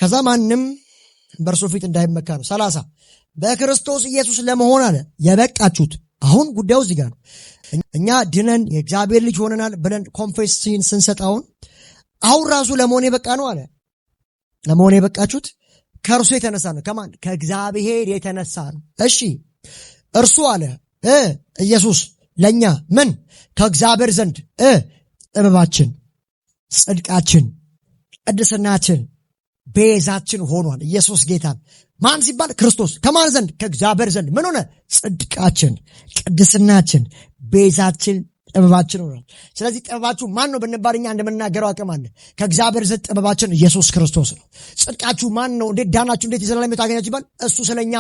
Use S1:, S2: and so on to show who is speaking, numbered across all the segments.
S1: ከዛ ማንም በእርሱ ፊት እንዳይመካ ነው። 30 በክርስቶስ ኢየሱስ ለመሆን አለ የበቃችሁት። አሁን ጉዳዩ እዚህ ጋር ነው። እኛ ድነን የእግዚአብሔር ልጅ ሆነናል ብለን ኮንፌሽን ስንሰጣውን አሁን ራሱ ለመሆን የበቃ ነው አለ። ለመሆን የበቃችሁት ከእርሱ የተነሳ ነው። ከማን? ከእግዚአብሔር የተነሳ ነው። እሺ እርሱ አለ ኢየሱስ ለኛ ምን? ከእግዚአብሔር ዘንድ ጥበባችን፣ ጽድቃችን፣ ቅድስናችን፣ ቤዛችን ሆኗል። ኢየሱስ ጌታ ማን ሲባል ክርስቶስ ከማን ዘንድ? ከእግዚአብሔር ዘንድ ምን ሆነ? ጽድቃችን፣ ቅድስናችን፣ ቤዛችን፣ ጥበባችን ሆኗል። ስለዚህ ጥበባችሁ ማን ነው ብንባል እኛ እንደምናገረው አቅም አለ። ከእግዚአብሔር ዘንድ ጥበባችን ኢየሱስ ክርስቶስ ነው። ጽድቃችሁ ማን ነው? እንዴት ዳናችሁ? እንዴት የዘላለም ሕይወት አገኛችሁ ይባል? እሱ ስለኛ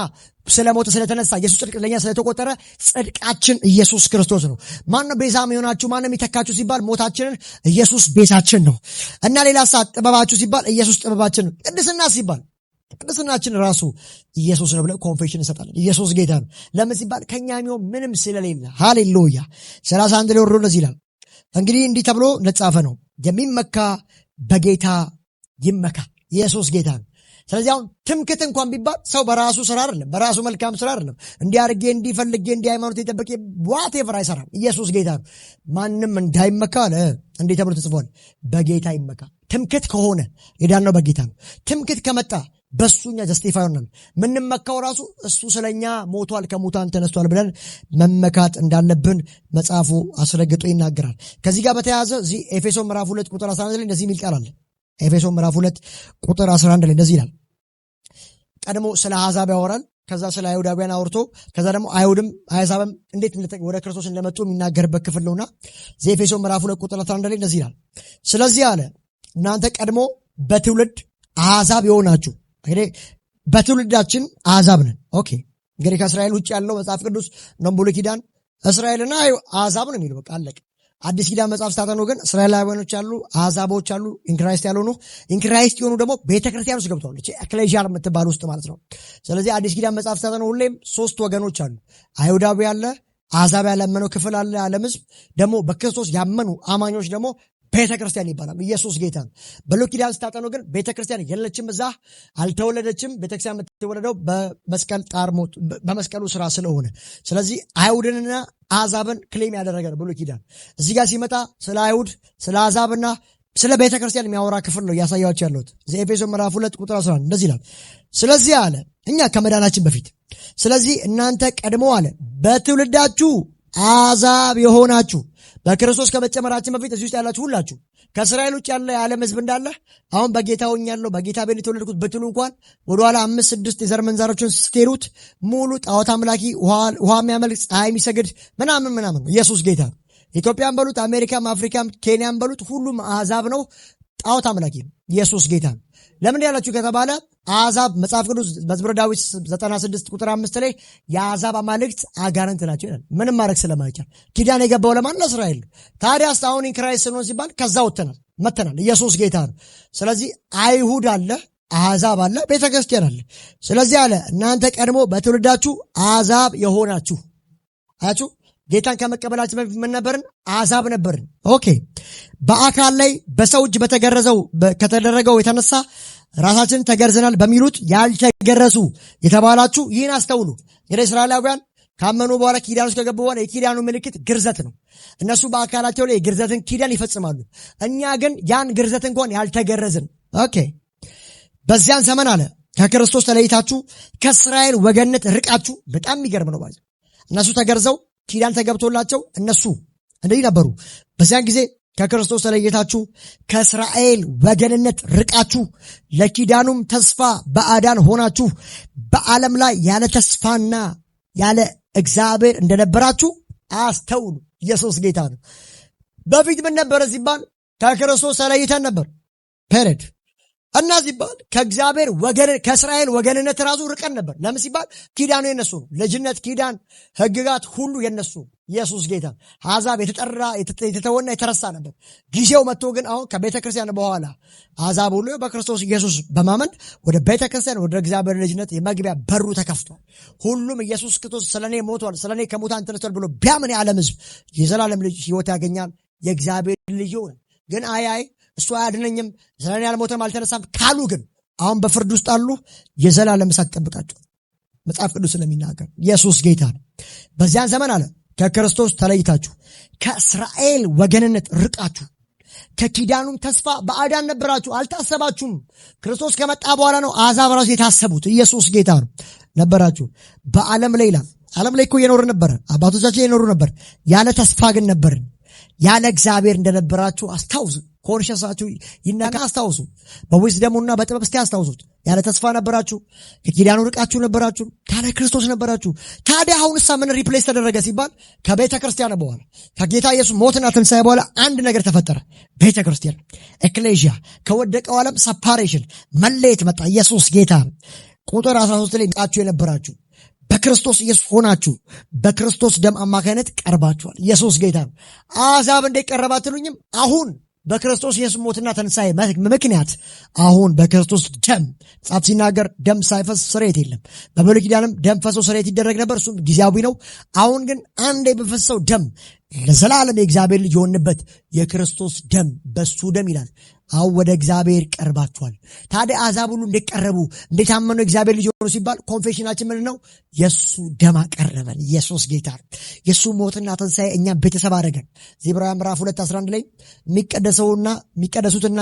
S1: ስለሞተ ስለተነሳ ኢየሱስ ጽድቅ ለኛ ስለተቆጠረ ጽድቃችን ኢየሱስ ክርስቶስ ነው። ማን ነው ቤዛ የሚሆናችሁ? ማን ነው የሚተካችሁ ሲባል ሞታችንን ኢየሱስ ቤዛችን ነው። እና ሌላ ሰዓት ጥበባችሁ ሲባል ኢየሱስ ጥበባችን ነው። ቅድስና ሲባል ቅድስናችን ራሱ ኢየሱስ ነው ብለን ኮንፌሽን እንሰጣለን። ኢየሱስ ጌታ ነው። ለምን ሲባል ከኛ የሚሆን ምንም ስለሌለ። ሃሌሉያ። 31 ላይ ወርዶ እንደዚህ ይላል፣ እንግዲህ እንዲህ ተብሎ እንደተጻፈ ነው የሚመካ በጌታ ይመካ። ኢየሱስ ጌታ ነው። ስለዚህ አሁን ትምክት እንኳን ቢባል ሰው በራሱ ስራ አይደለም፣ በራሱ መልካም ስራ አይደለም። እንዲያርጌ እንዲፈልጌ እንዲሃይማኖት የጠበቄ ዋቴቨር አይሰራም። ኢየሱስ ጌታ ነው። ማንም እንዳይመካ አለ እንዲህ ተብሎ ተጽፏል፣ በጌታ ይመካ። ትምክት ከሆነ የዳነው በጌታ ነው። ትምክት ከመጣ በሱኛ ጀስቲፋይ ሆነን ምንመካው ራሱ እሱ ስለኛ ሞቷል ከሙታን ተነስቷል ብለን መመካት እንዳለብን መጽሐፉ አስረግጦ ይናገራል። ከዚህ ጋር በተያያዘ እዚህ ኤፌሶን ምዕራፍ 2 ቁጥር 11 ላይ እንደዚህ የሚል ቃል አለ። ኤፌሶን ምዕራፍ 2 ቁጥር 11 ላይ እንደዚህ ይላል። ቀድሞ ስለ አሕዛብ ያወራል። ከዛ ስለ አይሁዳውያን አውርቶ ከዛ ደግሞ አይሁድም አሕዛብም እንዴት ወደ ክርስቶስ እንደመጡ የሚናገርበት ክፍል ነውና ኤፌሶን ምዕራፍ 2 ቁጥር 11 ላይ እንደዚህ ይላል። ስለዚህ አለ እናንተ ቀድሞ በትውልድ አሕዛብ የሆናችሁ እንግዲህ በትውልዳችን አሕዛብ ነን። ኦኬ እንግዲህ ከእስራኤል ውጭ ያለው መጽሐፍ ቅዱስ ነው ብሉይ ኪዳን እስራኤልና አሕዛብ ነው የሚለው። በቃ አለቀ። አዲስ ኪዳን መጽሐፍ ስታጠኑ ግን እስራኤላውያኖች አሉ፣ አሕዛቦች አሉ፣ ኢንክራይስት ያልሆኑ። ኢንክራይስት የሆኑ ደግሞ ቤተክርስቲያን ውስጥ ገብተዋል። ኤክሌዥያ የምትባል ውስጥ ማለት ነው። ስለዚህ አዲስ ኪዳን መጽሐፍ ስታጠኑ ሁሌም 3 ወገኖች አሉ። አይሁዳዊ አለ፣ አሕዛብ ያላመነው ክፍል አለ፣ ዓለም ሕዝብ ደግሞ በክርስቶስ ያመኑ አማኞች ደግሞ ቤተክርስቲያን ይባላል። ኢየሱስ ጌታ ነው። ብሉይ ኪዳን ስታጠኑ ግን ቤተክርስቲያን የለችም፣ እዛ አልተወለደችም። ቤተክርስቲያን የምትወለደው በመስቀል ጣር ሞት በመስቀሉ ስራ ስለሆነ ስለዚህ አይሁድንና አሕዛብን ክሌም ያደረገ ነው ብሉይ ኪዳን። እዚህ ጋር ሲመጣ ስለ አይሁድ ስለ አሕዛብና ስለ ቤተክርስቲያን የሚያወራ ክፍል ነው እያሳያችሁ ያለሁት። ኤፌሶን ምዕራፍ 2 ቁጥር 11 እንደዚህ ይላል። ስለዚህ አለ እኛ ከመዳናችን በፊት ስለዚህ እናንተ ቀድሞ አለ በትውልዳችሁ አሕዛብ የሆናችሁ በክርስቶስ ከመጨመራችን በፊት እዚህ ውስጥ ያላችሁ ሁላችሁ ከእስራኤል ውጭ ያለ የዓለም ሕዝብ እንዳለ አሁን በጌታ ሆኛለሁ በጌታ ቤት የተወለድኩት ብትሉ እንኳን ወደኋላ 5-6 የዘር መንዛሮችን ስትሄዱት ሙሉ ጣዖት አምላኪ ውሃ የሚያመልክ ፀሐይ የሚሰግድ ምናምን ኢየሱስ ጌታ ነው። ኢትዮጵያን በሉት አሜሪካም አፍሪካም ኬንያን በሉት ሁሉም አሕዛብ ነው፣ ጣዖት አምላኪ ነው። ኢየሱስ ጌታ ነው። ለምን ያላችሁ ከተባለ አሕዛብ መጽሐፍ ቅዱስ መዝሙረ ዳዊት 96 ቁጥር 5 ላይ የአሕዛብ አማልክት አጋንንት ናቸው ይላል። ምንም ማድረግ ስለማይቻል ኪዳን የገባው ለማን? ለእስራኤል። ታዲያስ አሁን ኢንክራይስት ስንሆን ሲባል ከዛ መተናል። ኢየሱስ ጌታ ነው። ስለዚህ አይሁድ አለ፣ አሕዛብ አለ፣ ቤተክርስቲያን አለ። ስለዚህ አለ እናንተ ቀድሞ በትውልዳችሁ አሕዛብ የሆናችሁ አያችሁ። ጌታን ከመቀበላችን በፊት ምን ነበርን? አሕዛብ ነበርን። ኦኬ በአካል ላይ በሰው እጅ ከተደረገው የተነሳ ራሳችንን ተገርዘናል በሚሉት ያልተገረዙ የተባላችሁ ይህን አስተውሉ። እንግዲህ እስራኤላውያን ካመኑ በኋላ ኪዳን ውስጥ ከገቡ በኋላ የኪዳኑ ምልክት ግርዘት ነው። እነሱ በአካላቸው ላይ የግርዘትን ኪዳን ይፈጽማሉ። እኛ ግን ያን ግርዘት እንኳን ያልተገረዝን። ኦኬ በዚያን ዘመን አለ ከክርስቶስ ተለይታችሁ ከእስራኤል ወገንነት ርቃችሁ። በጣም የሚገርም ነው። ማለት እነሱ ተገርዘው ኪዳን ተገብቶላቸው እነሱ እንደዚህ ነበሩ። በዚያን ጊዜ ከክርስቶስ ተለይታችሁ ከእስራኤል ወገንነት ርቃችሁ ለኪዳኑም ተስፋ ባዕዳን ሆናችሁ በዓለም ላይ ያለ ተስፋና ያለ እግዚአብሔር እንደነበራችሁ አስተውሉ። ኢየሱስ ጌታ ነው። በፊት ምን ነበረ ሲባል ከክርስቶስ ተለይተን ነበር ፔሬድ እና ሲባል ከእግዚአብሔር ወገን ከእስራኤል ወገንነት ራሱ ርቀን ነበር። ለምን ሲባል ኪዳኑ የነሱ ነው። ልጅነት፣ ኪዳን፣ ሕግጋት ሁሉ የነሱ። ኢየሱስ ጌታ። አሕዛብ የተጠራ የተተወና የተረሳ ነበር። ጊዜው መጥቶ ግን አሁን ከቤተ ክርስቲያን በኋላ አሕዛብ ሁሉ በክርስቶስ ኢየሱስ በማመን ወደ ቤተ ክርስቲያን ወደ እግዚአብሔር ልጅነት የመግቢያ በሩ ተከፍቷል። ሁሉም ኢየሱስ ክርስቶስ ስለኔ ሞቷል፣ ስለኔ ከሙታን ተነስቷል ብሎ ቢያምን የዓለም ሕዝብ የዘላለም ልጅ ሕይወት ያገኛል፣ የእግዚአብሔር ልጅ ይሆናል። ግን አይ እሱ አያድነኝም ስለኔ አልሞተም አልተነሳም ካሉ ግን አሁን በፍርድ ውስጥ አሉ። የዘላለም እሳት ይጠብቃቸው መጽሐፍ ቅዱስ ስለሚናገር ኢየሱስ ጌታ ነው። በዚያን ዘመን አለ ከክርስቶስ ተለይታችሁ ከእስራኤል ወገንነት ርቃችሁ ከኪዳኑም ተስፋ ባዕዳን ነበራችሁ፣ አልታሰባችሁም። ክርስቶስ ከመጣ በኋላ ነው አሕዛብ ራሱ የታሰቡት። ኢየሱስ ጌታ ነው። ነበራችሁ በዓለም ላይ ይላል። ዓለም ላይ እኮ እየኖሩ ነበረ፣ አባቶቻችን እየኖሩ ነበር። ያለ ተስፋ ግን ነበርን። ያለ እግዚአብሔር እንደነበራችሁ አስታውሱ። ኮንሸሳችሁ ይናጋ አስታውሱ። በዊዝደሙና በጥበብ እስቲ አስታውሱት። ያለ ተስፋ ነበራችሁ፣ ከኪዳኑ ርቃችሁ ነበራችሁ፣ ካለ ክርስቶስ ነበራችሁ። ታዲያ አሁንሳ ምን ሪፕሌስ ተደረገ ሲባል ከቤተ ክርስቲያን በኋላ ከጌታ ኢየሱስ ሞትና ትንሣኤ በኋላ አንድ ነገር ተፈጠረ። ቤተ ክርስቲያን ኤክሌዥያ፣ ከወደቀው ዓለም ሰፓሬሽን መለየት መጣ። ኢየሱስ ጌታ። ቁጥር 13 ላይ ቃችሁ የነበራችሁ በክርስቶስ ኢየሱስ ሆናችሁ በክርስቶስ ደም አማካይነት ቀርባችኋል። ኢየሱስ ጌታ ነው። አሕዛብ እንዴት ቀረባ አትሉኝም? አሁን በክርስቶስ ኢየሱስ ሞትና ትንሣኤ ምክንያት አሁን በክርስቶስ ደም መጽሐፍ ሲናገር ደም ሳይፈስ ስርየት የለም። በብሉይ ኪዳንም ደም ፈሶ ስርየት ይደረግ ነበር፣ እሱም ጊዜያዊ ነው። አሁን ግን አንድ በፈሰው ደም ለዘላለም የእግዚአብሔር ልጅ የሆንበት የክርስቶስ ደም በሱ ደም ይላል አሁን ወደ እግዚአብሔር ቀርባችኋል። ታዲያ አሕዛብ ሁሉ እንዴት ቀረቡ? እንዴት አመኑ እግዚአብሔር ልጅ ሆኑ ሲባል ኮንፌሽናችን ምንድን ነው? የሱ ደም አቀረበን። ኢየሱስ ጌታ። የሱ ሞትና ትንሣኤ እኛም ቤተሰብ አደረገን። ዕብራውያን ምዕራፍ 2:11 ላይ የሚቀደሱትና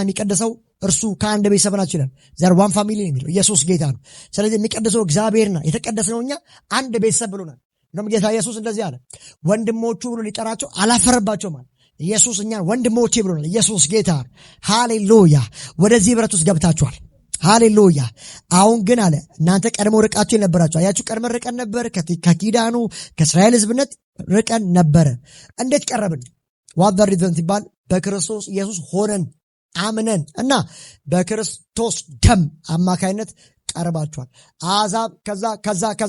S1: የሚቀደሰው እርሱ ከአንድ ቤተሰብ ናቸው ይላል። ዘር ዋን ፋሚሊ ነው የሚለው። ኢየሱስ ጌታ ነው። ስለዚህ የሚቀደሰው እግዚአብሔርና የተቀደስነው እኛ አንድ ቤተሰብ ብሎናል። እንደውም ጌታ ኢየሱስ እንደዚህ አለ፣ ወንድሞቹ ብሎ ሊጠራቸው አላፈረባቸውም አለ። ኢየሱስ እኛን ወንድሞቼ ብሎናል። ኢየሱስ ጌታ። ሃሌሉያ። ወደዚህ ህብረት ውስጥ ገብታችኋል። ሃሌሉያ። አሁን ግን አለ እናንተ ቀድሞ ርቃችሁ የነበራችሁ። አያችሁ፣ ቀድመን ርቀን ነበር። ከኪዳኑ ከእስራኤል ህዝብነት ርቀን ነበረ። እንዴት ቀረብን? ዋት ሪዝን ሲባል በክርስቶስ ኢየሱስ ሆነን አምነን እና በክርስቶስ ደም አማካይነት ቀርባችኋል። አሕዛብ ከዛ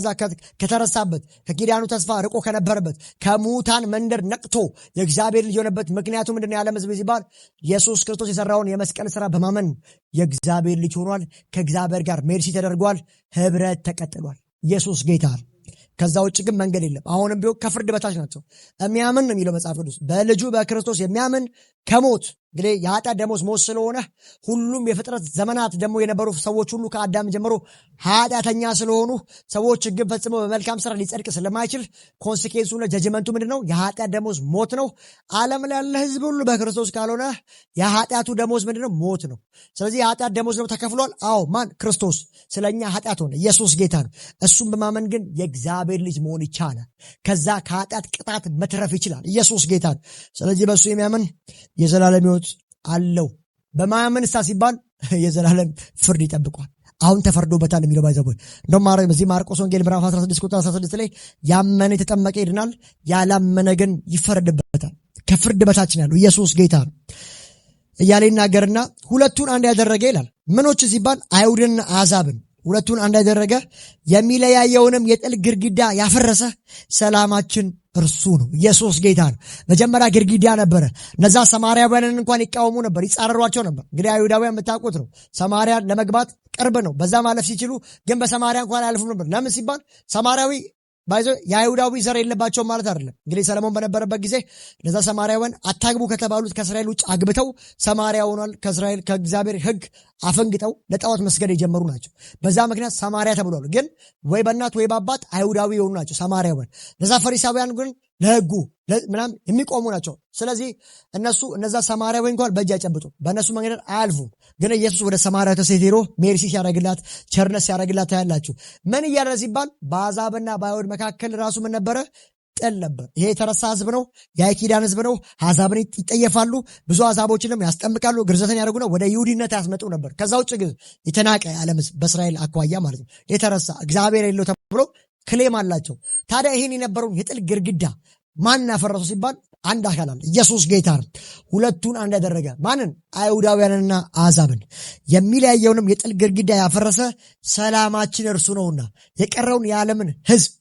S1: ከተረሳበት ከኪዳኑ ተስፋ ርቆ ከነበረበት ከሙታን መንደር ነቅቶ የእግዚአብሔር ልጅ የሆነበት ምክንያቱ ምንድነው? የዓለም ህዝብ ሲባል ኢየሱስ ክርስቶስ የሰራውን የመስቀል ስራ በማመን የእግዚአብሔር ልጅ ሆኗል። ከእግዚአብሔር ጋር ሜርሲ ተደርጓል። ህብረት ተቀጥሏል። ኢየሱስ ጌታ። ከዛ ውጭ ግን መንገድ የለም። አሁንም ቢሆን ከፍርድ በታች ናቸው። የሚያምን ነው የሚለው መጽሐፍ ቅዱስ። በልጁ በክርስቶስ የሚያምን ከሞት እንግዲህ የኃጢአት ደሞዝ ሞት ስለሆነ ሁሉም የፍጥረት ዘመናት ደግሞ የነበሩ ሰዎች ሁሉ ከአዳም ጀምሮ ኃጢአተኛ ስለሆኑ ሰዎች ሕግን ፈጽሞ በመልካም ስራ ሊጸድቅ ስለማይችል ኮንሲኬንሱ ጀጅመንቱ ምንድን ነው? የኃጢአት ደሞዝ ሞት ነው። ዓለም ላይ ያለ ህዝብ ሁሉ በክርስቶስ ካልሆነ የኃጢአቱ ደሞዝ ምንድን ነው? ሞት ነው። ስለዚህ የኃጢአት ደሞዝ ነው ተከፍሏል። አዎ፣ ማን? ክርስቶስ ስለኛ ኃጢአት ሆነ። ኢየሱስ ጌታ ነው። እሱም በማመን ግን የእግዚአብሔር ልጅ መሆን ይቻላል። ከዛ ከኃጢአት ቅጣት መትረፍ ይችላል። ኢየሱስ ጌታ ነው። ስለዚህ በእሱ የሚያምን የዘላለም ሕይወት አለው። በማያምን እሳ ሲባል የዘላለም ፍርድ ይጠብቋል። አሁን ተፈርዶበታል የሚለው ባይዘው እንደውም በዚህ ማርቆስ ወንጌል ምዕራፍ 16 ቁጥር 16 ላይ ያመነ የተጠመቀ ይድናል፣ ያላመነ ግን ይፈረድበታል። ከፍርድ በታች ያለው ኢየሱስ ጌታ ነው እያለ ይናገርና ሁለቱን አንድ ያደረገ ይላል። ምኖች ሲባል አይሁድንና አሕዛብን ሁለቱን አንድ ያደረገ የሚለያየውንም የጥል ግድግዳ ያፈረሰ ሰላማችን እርሱ ነው። ኢየሱስ ጌታ ነው። መጀመሪያ ግድግዳ ነበረ። እነዛ ሰማርያውያንን እንኳን ይቃወሙ ነበር፣ ይጻረሯቸው ነበር። እንግዲህ አይሁዳውያን የምታውቁት ነው። ሰማርያን ለመግባት ቅርብ ነው። በዛ ማለፍ ሲችሉ ግን በሰማርያ እንኳን አያልፉም ነበር። ለምን ሲባል ሰማርያዊ ባይዞ የአይሁዳዊ ዘር የለባቸውም ማለት አይደለም። እንግዲህ ሰለሞን በነበረበት ጊዜ እነዛ ሰማርያውያን አታግቡ ከተባሉት ከእስራኤል ውጭ አግብተው ሰማርያ ሆኗል። ከእስራኤል ከእግዚአብሔር ሕግ አፈንግጠው ለጣዖት መስገድ የጀመሩ ናቸው። በዛ ምክንያት ሰማርያ ተብሏል። ግን ወይ በእናት ወይ በአባት አይሁዳዊ የሆኑ ናቸው ሰማርያውያን። እነዛ ፈሪሳውያን ግን ለሕጉ ምናምን የሚቆሙ ናቸው። ስለዚህ እነዛ ሰማርያዊ እንኳን በእጅ አይጨብጡ፣ በእነሱ መንገድ አያልፉም። ግን ኢየሱስ ወደ ሰማርያ ሴት ሄዶ ሜርሲ ሲያደርግላት፣ ቸርነት ሲያደርግላት ታያላችሁ። ምን እያለ ሲባል በአሕዛብና በአይሁድ መካከል ራሱ ምን ነበረ? ጥል ነበር። ይሄ የተረሳ ህዝብ ነው። የኪዳን ህዝብ ነው። አሕዛብን ይጠየፋሉ። ብዙ አሕዛቦችንም ያስጠምቃሉ፣ ግርዘትን ያደርጉ ነው፣ ወደ ይሁዲነት ያስመጡ ነበር። ከዛ ውጭ ግን የተናቀ የዓለም ህዝብ በእስራኤል አኳያ ማለት ነው፣ የተረሳ እግዚአብሔር የለው ተብሎ ክሌም አላቸው። ታዲያ ይህን የነበረውን የጥል ግድግዳ ማን ያፈረሰው ሲባል አንድ አካል አለ። ኢየሱስ ጌታ ነው። ሁለቱን አንድ ያደረገ ማንን? አይሁዳውያንና አሕዛብን። የሚለያየውንም የጥል ግድግዳ ያፈረሰ ሰላማችን እርሱ ነውና የቀረውን የዓለምን ህዝብ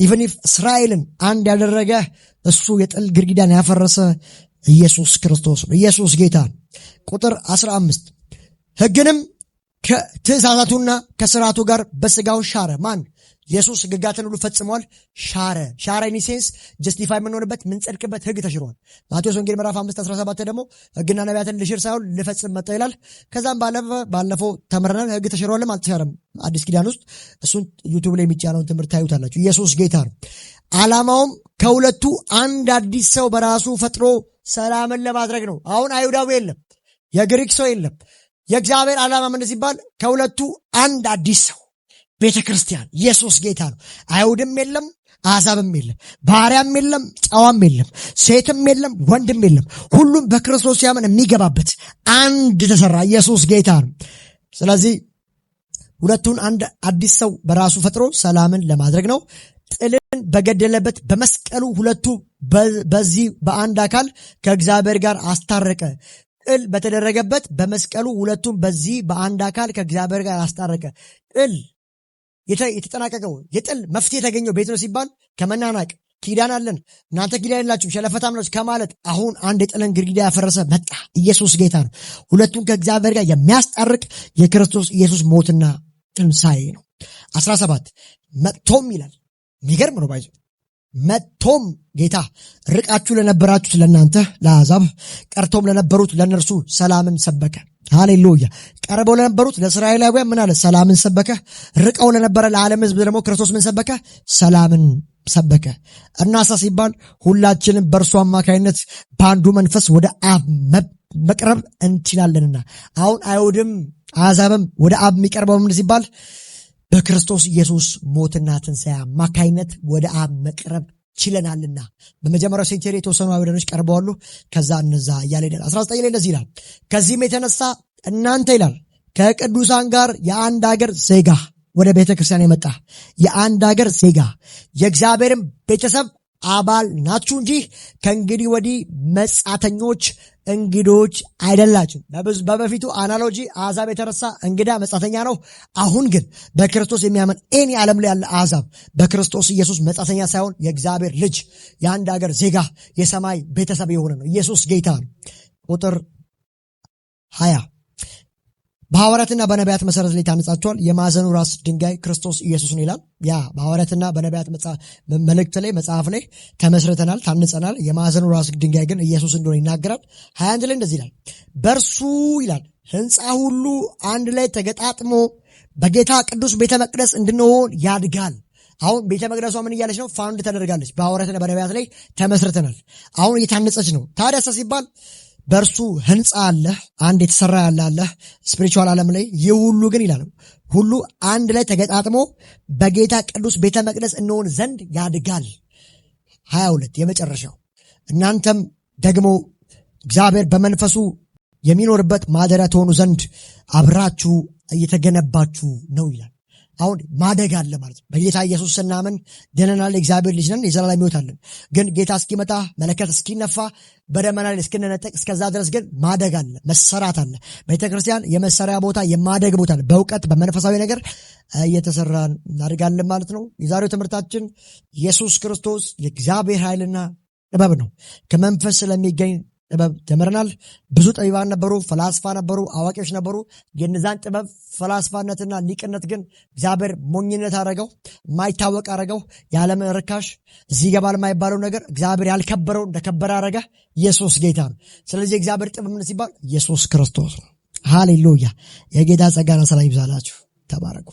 S1: ኢቨን ኢፍ እስራኤልን አንድ ያደረገ እሱ የጥል ግድግዳን ያፈረሰ ኢየሱስ ክርስቶስ ነው። ኢየሱስ ጌታ። ቁጥር 15 ሕግንም ከትእዛዛቱና ከስርዓቱ ጋር በስጋው ሻረ። ማን? ኢየሱስ ሕግጋትን ሁሉ ፈጽሟል። ሻረ ኢኒሴንስ ጀስቲፋይ የምንሆንበት ምንጸድቅበት ሕግ ተሽሯል። ማቴዎስ ወንጌል ምዕራፍ 5:17 ደግሞ ሕግና ነቢያትን ልሽር ሳይሆን ልፈጽም መጣሁ ይላል። ከዛም ባለፈው ተምረናል። ሕግ ተሽሯልም አልተሻረም አዲስ ኪዳን ውስጥ። እሱን ዩቱብ ላይ የሚጫነውን ትምህርት ታዩታላችሁ። ኢየሱስ ጌታ ነው። ዓላማውም ከሁለቱ አንድ አዲስ ሰው በራሱ ፈጥሮ ሰላምን ለማድረግ ነው። አሁን አይሁዳዊ የለም፣ የግሪክ ሰው የለም። የእግዚአብሔር ዓላማ ምን ሲባል ከሁለቱ አንድ አዲስ ሰው ቤተ ክርስቲያን። ኢየሱስ ጌታ ነው። አይሁድም የለም፣ አሕዛብም የለም፣ ባሪያም የለም፣ ጨዋም የለም፣ ሴትም የለም፣ ወንድም የለም። ሁሉም በክርስቶስ ሲያምን የሚገባበት አንድ ተሰራ። ኢየሱስ ጌታ ነው። ስለዚህ ሁለቱን አንድ አዲስ ሰው በራሱ ፈጥሮ ሰላምን ለማድረግ ነው። ጥልን በገደለበት በመስቀሉ ሁለቱ በዚህ በአንድ አካል ከእግዚአብሔር ጋር አስታረቀ። ጥል በተደረገበት በመስቀሉ ሁለቱም በዚህ በአንድ አካል ከእግዚአብሔር ጋር አስታረቀ። ጥል የተጠናቀቀው የጥል መፍትሄ የተገኘው ቤት ነው ሲባል ከመናናቅ ኪዳን አለን እናንተ ኪዳን የላችሁም ሸለፈታም ነው ከማለት አሁን አንድ የጥልን ግድግዳ ያፈረሰ መጣ። ኢየሱስ ጌታ ነው። ሁለቱን ከእግዚአብሔር ጋር የሚያስጣርቅ የክርስቶስ ኢየሱስ ሞትና ትንሣኤ ነው። 17 መጥቶም ይላል። የሚገርም ነው። ባይዞ መጥቶም ጌታ ርቃችሁ ለነበራችሁት ለእናንተ ለአሕዛብ ቀርቶም ለነበሩት ለእነርሱ ሰላምን ሰበከ። ሃሌሉያ። ቀርበው ለነበሩት ለእስራኤላውያን ምን አለ? ሰላምን ሰበከ። ርቀው ለነበረ ለዓለም ሕዝብ ደግሞ ክርስቶስ ምን ሰበከ? ሰላምን ሰበከ። እናሳ ሲባል ሁላችንም በእርሱ አማካይነት በአንዱ መንፈስ ወደ አብ መቅረብ እንችላለንና። አሁን አይሁድም አሕዛብም ወደ አብ የሚቀርበው ምን ሲባል በክርስቶስ ኢየሱስ ሞትና ትንሣኤ አማካይነት ወደ አብ መቅረብ ችለናልና። በመጀመሪያው ሴንቸሪ የተወሰኑ አይሁዳኖች ቀርበዋሉ። ከዛ እነዛ እያለ ይላል። 19 ላይ እንደዚህ ይላል። ከዚህም የተነሳ እናንተ ይላል ከቅዱሳን ጋር የአንድ አገር ዜጋ ወደ ቤተ ክርስቲያን የመጣ የአንድ አገር ዜጋ የእግዚአብሔርም ቤተሰብ አባል ናችሁ እንጂ ከእንግዲህ ወዲህ መጻተኞች እንግዶች አይደላችሁ። በበፊቱ አናሎጂ አሕዛብ የተረሳ እንግዳ መጻተኛ ነው። አሁን ግን በክርስቶስ የሚያምን ኤኒ ዓለም ላይ ያለ አሕዛብ በክርስቶስ ኢየሱስ መጻተኛ ሳይሆን የእግዚአብሔር ልጅ የአንድ ሀገር ዜጋ የሰማይ ቤተሰብ የሆነ ነው። ኢየሱስ ጌታ ነው። ቁጥር 20 በሐዋርያትና በነቢያት መሰረት ላይ ታነጻቸዋል። የማዕዘኑ ራስ ድንጋይ ክርስቶስ ኢየሱስ ነው ይላል። ያ በሐዋርያትና በነቢያት መልእክት ላይ መጽሐፍ ላይ ተመስርተናል፣ ታንጸናል። የማዕዘኑ ራስ ድንጋይ ግን ኢየሱስ እንደሆነ ይናገራል። 21 ላይ እንደዚህ ይላል። በእርሱ ይላል ሕንፃ ሁሉ አንድ ላይ ተገጣጥሞ በጌታ ቅዱስ ቤተ መቅደስ እንድንሆን ያድጋል። አሁን ቤተ መቅደሷ ምን እያለች ነው? ፋውንድ ተደርጋለች። በሐዋርያትና በነቢያት ላይ ተመስርተናል። አሁን እየታነጸች ነው። ታዲያ ሲባል በእርሱ ሕንፃ አለ፣ አንድ የተሰራ ያለ አለ ስፒሪቹዋል ዓለም ላይ። ይህ ሁሉ ግን ይላል ሁሉ አንድ ላይ ተገጣጥሞ በጌታ ቅዱስ ቤተ መቅደስ እንሆን ዘንድ ያድጋል። 22 የመጨረሻው እናንተም ደግሞ እግዚአብሔር በመንፈሱ የሚኖርበት ማደሪያ ትሆኑ ዘንድ አብራችሁ እየተገነባችሁ ነው ይላል። አሁን ማደግ አለ ማለት ነው። በጌታ ኢየሱስ ስናምን ድነናል፣ የእግዚአብሔር ልጅ ነን፣ የዘላለም ሕይወት አለን። ግን ጌታ እስኪመጣ መለከት እስኪነፋ በደመና ላይ እስክንነጠቅ እስከዛ ድረስ ግን ማደግ አለ፣ መሰራት አለ። ቤተክርስቲያን የመሰሪያ ቦታ፣ የማደግ ቦታ አለ። በእውቀት በመንፈሳዊ ነገር እየተሰራን እናድጋለን ማለት ነው። የዛሬው ትምህርታችን ኢየሱስ ክርስቶስ የእግዚአብሔር ኃይልና ጥበብ ነው። ከመንፈስ ስለሚገኝ ጥበብ ተምረናል። ብዙ ጠቢባን ነበሩ፣ ፈላስፋ ነበሩ፣ አዋቂዎች ነበሩ። የነዛን ጥበብ ፈላስፋነትና ሊቅነት ግን እግዚአብሔር ሞኝነት አረገው፣ የማይታወቅ አረገው። የዓለምን ርካሽ እዚህ ይገባል የማይባለው ነገር እግዚአብሔር ያልከበረው እንደከበረ አረገ። ኢየሱስ ጌታ ነው። ስለዚህ እግዚአብሔር ጥበብ ምን ሲባል ኢየሱስ ክርስቶስ ነው። ሃሌሉያ። የጌታ ጸጋና ሰላም ይብዛላችሁ። ተባረኩ።